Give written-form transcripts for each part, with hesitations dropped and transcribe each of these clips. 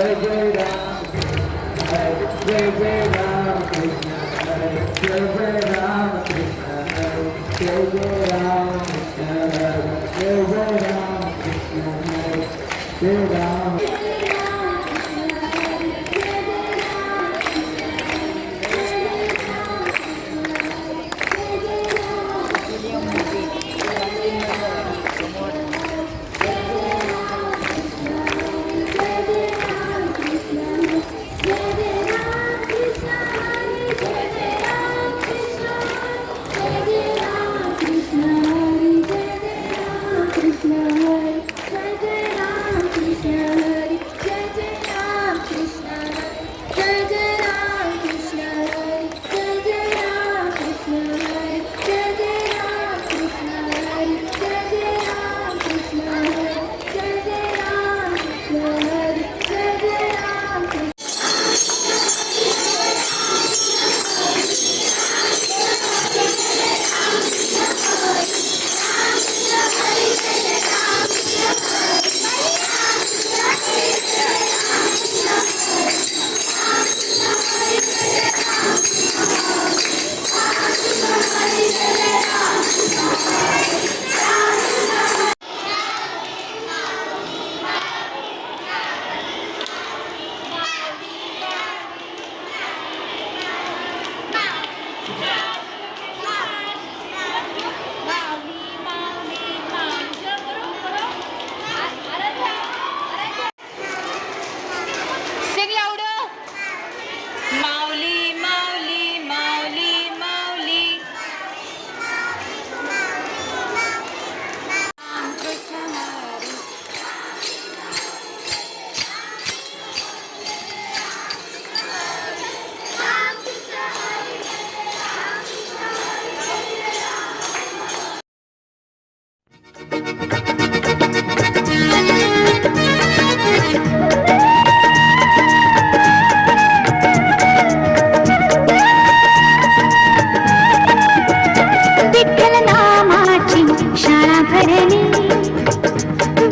जय जय राम जय जय राम कृष्ण हरे जय जय राम कृष्ण हरे जय जय राम कृष्ण हरे जय जय राम कृष्ण हरे जय राम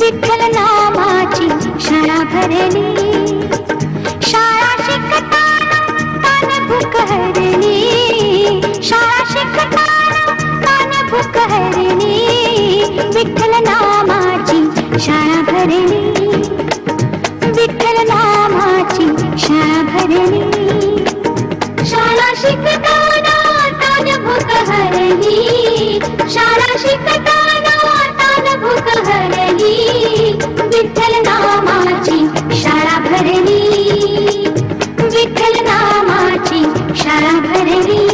विठ्ठल नामाची शाळा भरली, शाळा शिकताना तान भूक हरली, शाळा शिकताना तान भूक हरली, विठ्ठल नामाची शाळा भरली, विठ्ठल नामाची शाळा भरली, शाळा शिकताना तान भूक हरली, शाळा शिकताना तान भूक हरली, विठ्ठल नामाची शाळा भरली, विठ्ठल नामाची शाळा भरली.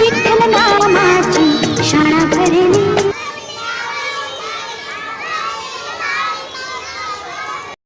विठ्ठल नामाची शाळा भरली.